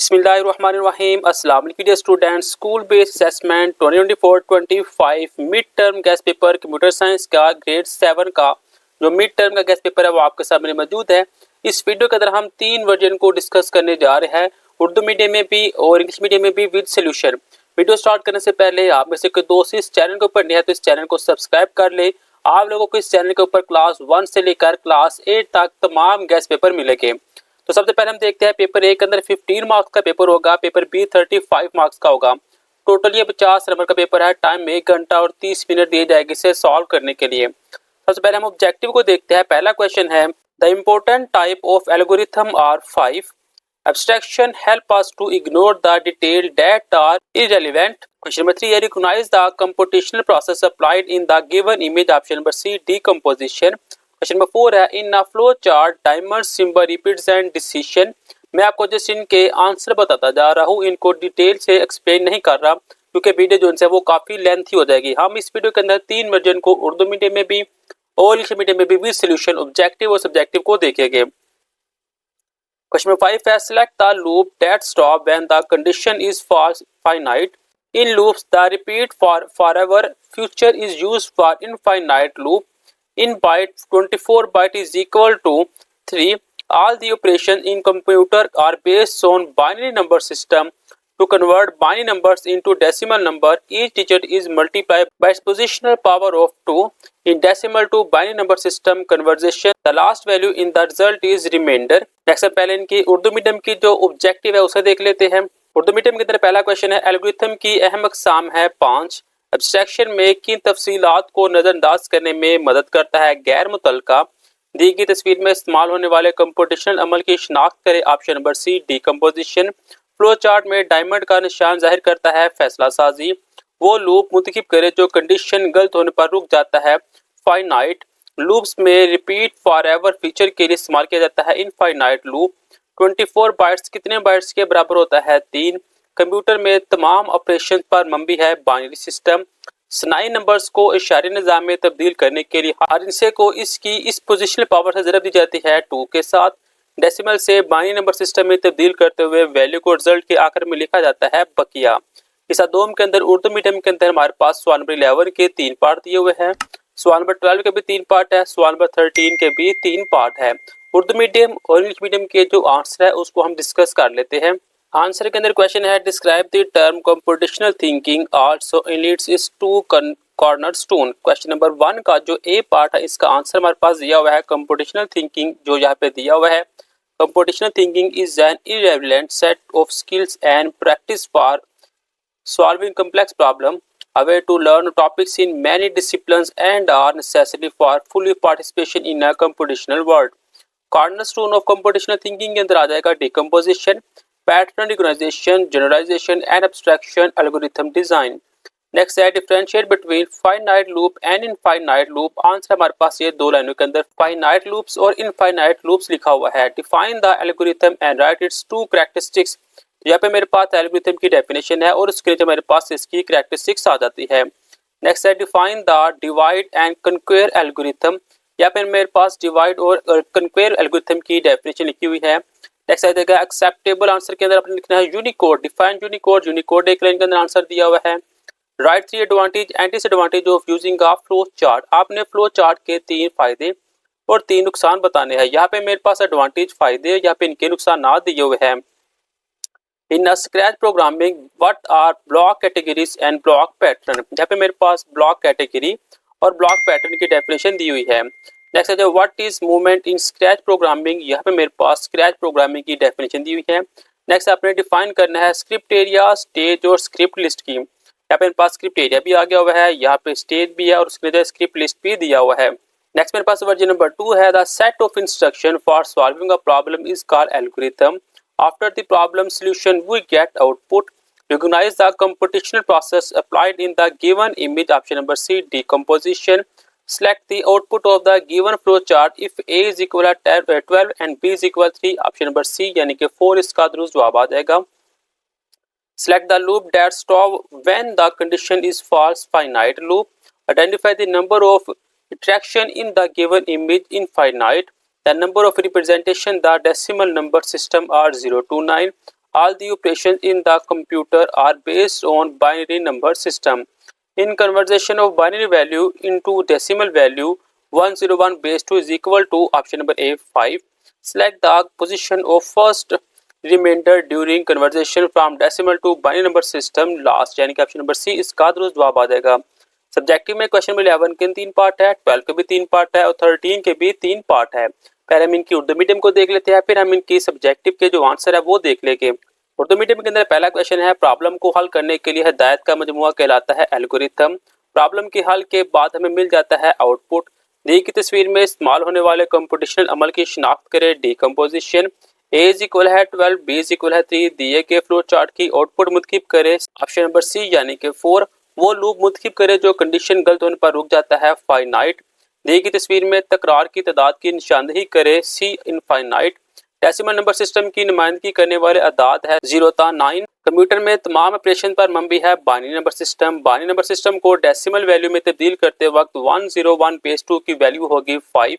बिस्मिल्लाहिर्रहमानिर्रहीम। अस्सलाम वालेकुम students. School based assessment 2024-25 mid term guess paper computer science का ग्रेड 7 का जो मिड टर्म का गेस्ट पेपर है वो आपके सामने मौजूद है। इस वीडियो के अंदर हम 3 वर्जन को डिस्कस करने जा रहे हैं, उर्दू मीडियम में भी और इंग्लिश मीडियम में भी विद सोल्यूशन। वीडियो स्टार्ट करने से पहले आप में से कोई दोस्त इस चैनल के ऊपर नया है तो इस चैनल को सब्सक्राइब कर ले। आप लोगों को इस चैनल के ऊपर क्लास 1 से लेकर क्लास 8 तक तमाम गेस्ट पेपर मिलेंगे। तो सबसे पहले हम देखते हैं पेपर ए के अंदर 15 मार्क्स का पेपर होगा, पेपर बी 35 मार्क्स का होगा। टोटल ये 50 नंबर का पेपर है। टाइम 1 घंटा और 30 मिनट दिए जाएंगे इसे सॉल्व करने के लिए। सबसे पहले हम ऑब्जेक्टिव को देखते हैं। पहला क्वेश्चन है the important type of algorithm are 5। Abstraction help us to ignore the detail that are irrelevant. Question number 3 recognize the computational process applied in the given image. Option number C decomposition. Question number 4 है in a flow chart timer symbol represent decision. मैं आपको just इनके answer बताता जा रहा हूँ, इनको detail से एक्सप्लेन नहीं कर रहा क्योंकि वीडियो जो है वो काफी लेंथी हो जाएगी। हम इस वीडियो के अंदर 3 वर्जन को उर्दू मीडियम में भी और इंग्लिश मीडियम में भी विद सॉल्यूशन ऑब्जेक्टिव और सब्जेक्टिव को देखेंगे। क्वेश्चन नंबर 5 है select the loop that stop when the condition is finite. In loops the repeat forever feature is used for infinite loop. In byte 24 byte is equal to 3. All the operations in computer are based on binary number system. To convert binary numbers into decimal number, each digit is multiplied by its positional power of 2. In decimal to binary number system conversion, the last value in the result is remainder. Next पहले इनकी Urdu medium की जो objective है उसे देख लेते हैं। Urdu medium के अंदर पहला क्वेश्चन है एल्गोरिथम की अहम अक़साम है 5। एब्स्ट्रैक्शन में किन तफसीलात को नजरअंदाज करने में मदद करता है? गैर मुतल्लका। दी गई तस्वीर में इस्तेमाल होने वाले कंप्यूटेशनल अमल की शिनाख्त करें। Option number C decomposition. Flow chart में डायमंड का निशान जाहिर करता है फैसला साजी। वो लूप मुंतखब करे जो कंडीशन गलत होने पर रुक जाता है फाइनाइट। लूप्स में रिपीट फॉरएवर फीचर के लिए इस्तेमाल किया जाता है इनफाइनाइट लूप। 24 बाइट्स कितने बाइट्स के बराबर होता है? 3। कंप्यूटर में तमाम ऑपरेशन पर मबनी है बाइनरी सिस्टम। सनाई नंबर्स को इशारे निज़ाम में तब्दील करने के लिए हर हिस्से को इसकी इस पोजिशनल पावर से ज़रब दी जाती है 2 के साथ। डेसिमल से बाइनरी नंबर सिस्टम में तब्दील करते हुए वैल्यू को रिजल्ट के आखिर में लिखा जाता है बकिया। हिस्सा 2 के अंदर उर्दू मीडियम के अंदर हमारे पास सवाल नंबर 11 के 3 पार्ट दिए हुए हैं, सवाल नंबर 12 के भी 3 पार्ट है, सवाल नंबर 13 के भी 3 पार्ट है। उर्दू मीडियम और इंग्लिश मीडियम के जो आंसर है उसको हम डिस्कस कर लेते हैं। आंसर के अंदर क्वेश्चन है describe the term computational thinking also in its 2 cornerstone. Question number 1 का जो ए पार्ट है इसका आंसर हमारे पास दिया हुआ है कंप्यूटेशनल थिंकिंग, जो यहाँ पे दिया हुआ है computational thinking is an irrelevant set of skills and practice for solving complex problem, a way to learn topics in many disciplines and are necessary for fully participation in a computational world. Cornerstone of computational thinking के अंदर आ जाएगा decomposition, pattern recognition, generalization and abstraction, algorithm design. Next है differentiate between finite loop and infinite loop. Answer हमारे पास ये 2 लाइनों के अंदर finite loops और infinite loops लिखा हुआ है। Define the algorithm and write its 2 characteristics. यहाँ पे मेरे पास एल्गोरिथम की डेफिनेशन है और उसके नीचे मेरे पास इसकी करैक्टरिस्टिक्स आ जाती है। नेक्स्ट है define the divide and कन्क्वेयर algorithm. यहाँ पे मेरे पास डिवाइड और कन्क्वेयर एल्गोरिथम की डेफिनेशन लिखी हुई है। नेक्स्ट है देखा एक्सेप्टेबल। आंसर के अंदर आपने लिखना है यूनिकोड। Define Unicode. यूनिकोड एक लाइन के अंदर आंसर दिया हुआ है। Right 3 advantage and disadvantage of using a flow chart. आपने फ्लो चार्ट के 3 फायदे और 3 नुकसान बताने हैं। यहाँ पे मेरे पास एडवांटेज फायदे, यहाँ पे इनके नुकसान ना दिए हुए हैं। In a scratch programming, what are block categories and block pattern? यहाँ पे मेरे पास block category और block pattern की definition दी हुई है। Next है जो what is movement in scratch programming? यहाँ पे मेरे पास scratch programming की definition दी हुई है। Next आपने define करना है script area, stage और script list की। यहाँ पे मेरे पास script area भी आ गया हुआ है, यहाँ पे stage भी है और उसके अंदर script list भी दिया हुआ है। Next मेरे पास वर्जन नंबर 2 है the set of instruction for solving a problem is called algorithm. After the problem solution, we get output. Recognize the computational process applied in the given image. Option number C, decomposition. Select the output of the given flow chart if A is equal to 12 and B is equal to 3. Option number C, यानी कि 4 इसका दुरुस्त जवाब आ जाएगा। Select the loop that stop when the condition is false. Finite loop. Identify the number of iterations in the given image. Infinite. The number of representation the decimal number system are 0 to 9. All the operations in the computer are based on binary number system. In conversion of binary value into decimal value, 101 base 2 is equal to option number A 5. Select the position of first remainder during conversion from decimal to binary number system last, यानी कि option number सी इसका दुरुस्त जवाब आ जाएगा। Subjective में question number 11 के 3 part है, 12 के भी 3 पार्ट है और 13 के भी 3 पार्ट है। पहले हम इनकी उर्दू मीडियम को देख लेते हैं, फिर हम इनकी सब्जेक्टिव के जो आंसर है वो देख लेंगे। उर्दू मीडियम के अंदर पहला क्वेश्चन है, प्रॉब्लम को हल करने के लिए हिदायत का मजमुआ कहलाता है एल्गोरिथम। प्रॉब्लम के हल के बाद हमें मिल जाता है आउटपुट। दी की तस्वीर में इस्तेमाल होने वाले कंप्यूटेशनल अमल की शिनाख्त करें, डीकम्पोजिशन। ए इज इक्वल है 12, बी इज इक्वल है 3, दिए के फ्लो चार्ट की आउटपुट मुतकिब करें, ऑप्शन नंबर सी यानी कि 4। वो लूप मुतकिब करे जो कंडीशन गलत होने पर रुक जाता है, फाइनाइट। दी की तस्वीर में तकरार की तादाद की निशानदही करे, सी इनफाइनाइट। डेसिमल नंबर सिस्टम की नुमाइंदगी करने वाले अदाद है 0 ता 9। कंप्यूटर में तमाम ऑपरेशन पर मबनी है binary number system. Binary number system को डेसिमल वैल्यू में तब्दील करते वक्त 101 बेस 2 की वैल्यू होगी 5।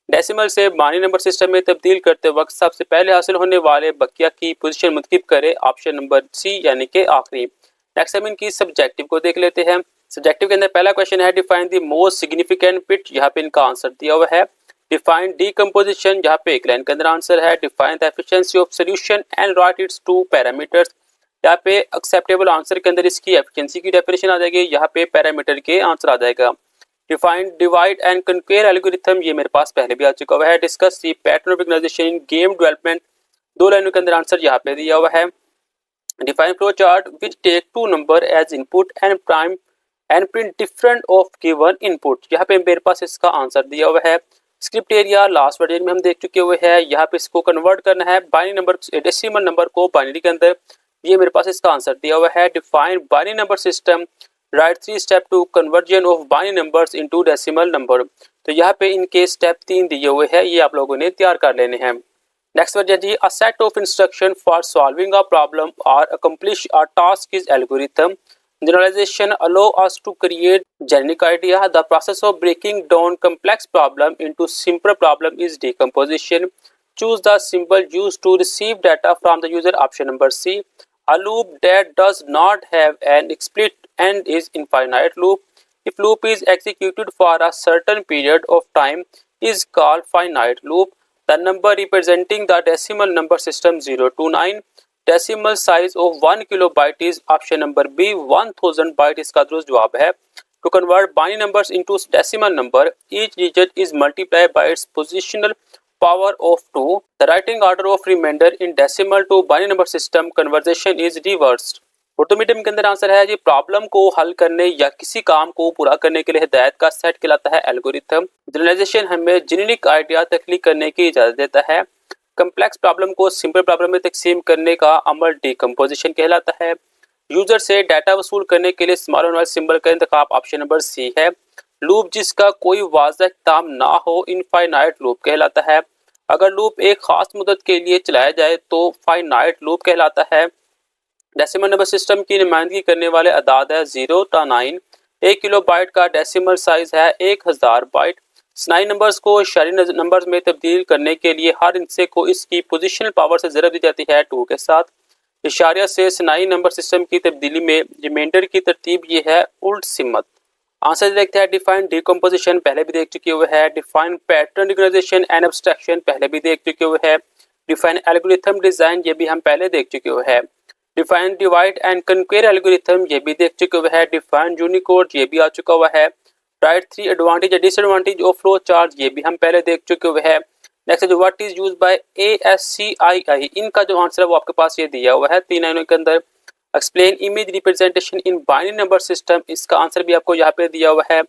डेसिमल से बाइनरी नंबर सिस्टम में तब्दील करते वक्त सबसे पहले हासिल होने वाले बकिया की पोजीशन मुतकिब करे, ऑप्शन नंबर सी यानी कि आखिरी। नेक्स्ट हम इनकी सब्जेक्टिव को देख लेते हैं। सब्जेक्टिव के अंदर पहला क्वेश्चन है, define the most significant bit. यहाँ पे इनका आंसर दिया हुआ है। डिफाइन डीकम्पोजिशन, यहाँ पे एक लाइन के अंदर आंसर है। Define the efficiency of solution and right it's two parameters. यहाँ पे एक्सेप्टेबल आंसर के अंदर इसकी एफिशिएंसी की डेफिनेशन आ जाएगी, यहाँ पे पैरामीटर के आंसर आ जाएगा। Define divide and conquer algorithm, ये मेरे पास पहले भी आ चुका हुआ है। Discuss the pattern of organisation in game development, 2 लाइनों के अंदर आंसर यहाँ पे दिया हुआ है। Define flowchart which take two number as input and print different of given input। यहाँ पे मेरे पास इसका आंसर दिया हुआ है। स्क्रिप्ट एरिया लास्ट वर्जन में हम देख चुके हुए हैं। यहाँ पे इसको कन्वर्ट करना है बाइनरी नंबर डेसिमल नंबर को बाइनरी के अंदर, ये मेरे पास इसका आंसर दिया हुआ है। Define binary number system, write 3 step to conversion of binary numbers into decimal number. तो यहाँ पे इनके स्टेप 3 दिए हुए हैं, ये आप लोगों ने तैयार कर लेने हैं। Next one ji, a set of instruction for solving a problem or accomplish a task is algorithm. Generalization allow us to create generic idea. The process of breaking down complex problem into simpler problem is decomposition. Choose the symbol used to receive data from the user, option number C. A loop that does not have an explicit end is infinite loop. If loop is executed for a certain period of time is called finite loop. The number representing the decimal number system 0 to 9. Decimal size of 1 kilobyte is option number B 1000 byte इसका दुरुस्त जवाब है। To convert binary numbers into decimal number, each digit is multiplied by its positional power of 2. The writing order of remainder in decimal to binary number system conversion is reversed. Urdu medium के अंदर answer है जी, problem को हल करने या किसी काम को पूरा करने के लिए हिदायत का सेट कहलाता है एल्गोरिथम। जनरलाइजेशन हमें जेनेरिक आइडिया तख्लीक करने की इजाजत देता है। कम्प्लेक्स प्रॉब्लम को सिंपल प्रॉब्लम में तकसीम करने का अमल डीकम्पोजिशन कहलाता है। यूजर से डाटा वसूल करने के लिए इस्तेमाल होने वाले सिंबल का इंतखाब ऑप्शन नंबर सी है। लूप जिसका कोई वाज़ह इख्तिताम ना हो इनफाइनाइट लूप कहलाता है। अगर लूप एक खास मुद्दत के लिए चलाया जाए तो फाइनाइट लूप कहलाता है। डेसिमल नंबर सिस्टम की नुमाइंदगी करने वाले अदाद है 0 ता 9। 1 किलोबाइट का डेसिमल साइज है 1000 बाइट। स्नाई नंबर्स को शरी नंबर्स में तब्दील करने के लिए हर हिस्से को इसकी पोजिशनल पावर से ज़रब दी जाती है 2 के साथ। इशारिया से स्नाई नंबर सिस्टम की तब्दीली में रिमाइंडर की तरतीब ये है उल्ट सिमत। आंसर देखते हैं। डिफाइन डीकम्पोजिशन पहले भी देख चुके हुए हैं। Define pattern recognisation and abstraction पहले भी देख चुके हुए हैं। डिफाइन एल्गोरिथम डिज़ाइन ये भी हम पहले देख चुके हुए हैं। Define divide and conquer algorithm ये भी देख चुके हुए हैं। डिफाइन यूनिकोड ये भी आ चुका हुआ है। Right 3 advantage disadvantage of flow chart ये भी हम पहले देख चुके हुए हैं। नेक्स्ट जो what is used by ASCII, इनका जो आंसर है वो आपके पास ये दिया हुआ है 3 लाइनों के अंदर। Explain image representation in binary number system, इसका आंसर भी आपको यहाँ पे दिया हुआ है।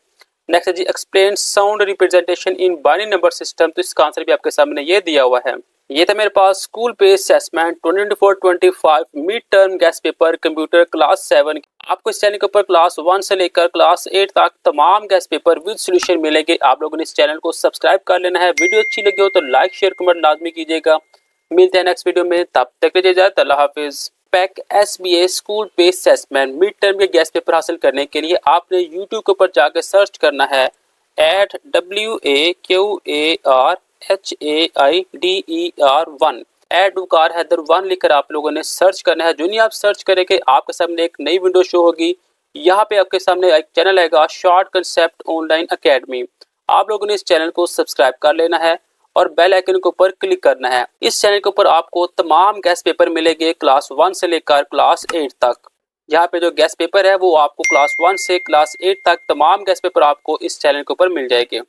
Next G explain sound representation in binary number system, तो इसका आंसर भी आपके सामने ये दिया हुआ है। ये था मेरे पास school based assessment 2024-25 mid term guess paper computer class 7। आपको इस चैनल के ऊपर क्लास 1 से लेकर क्लास 8 तक तमाम गेस्ट पेपर विद सॉल्यूशन मिलेंगे। आप लोगों ने इस चैनल को सब्सक्राइब कर लेना है। वीडियो अच्छी लगी हो तो लाइक शेयर कमेंट लाजमी कीजिएगा। मिलते हैं नेक्स्ट वीडियो में, तब तक के लिए अल्लाह हाफिज़। Pack SBA school based assessment mid term के गेस्ट पेपर हासिल करने के लिए आपने यूट्यूब के ऊपर जाकर सर्च करना है @WAQARHAIDER1 add to car Haider 1 लिखकर आप लोगों ने सर्च करना है। जो नहीं आप सर्च करेंगे आपके सामने एक नई विंडो शो होगी। यहाँ पे आपके सामने एक चैनल आएगा शॉर्ट कंसेप्ट ऑनलाइन अकेडमी। आप लोगों ने इस चैनल को सब्सक्राइब कर लेना है और बेल आइकन के ऊपर क्लिक करना है। इस चैनल के ऊपर आपको तमाम गेस्ट पेपर मिलेंगे क्लास 1 से लेकर क्लास 8 तक। यहाँ पे जो गेस्ट पेपर है वो आपको क्लास 1 से क्लास 8 तक तमाम गेस्ट पेपर आपको इस चैनल के ऊपर मिल जाएंगे।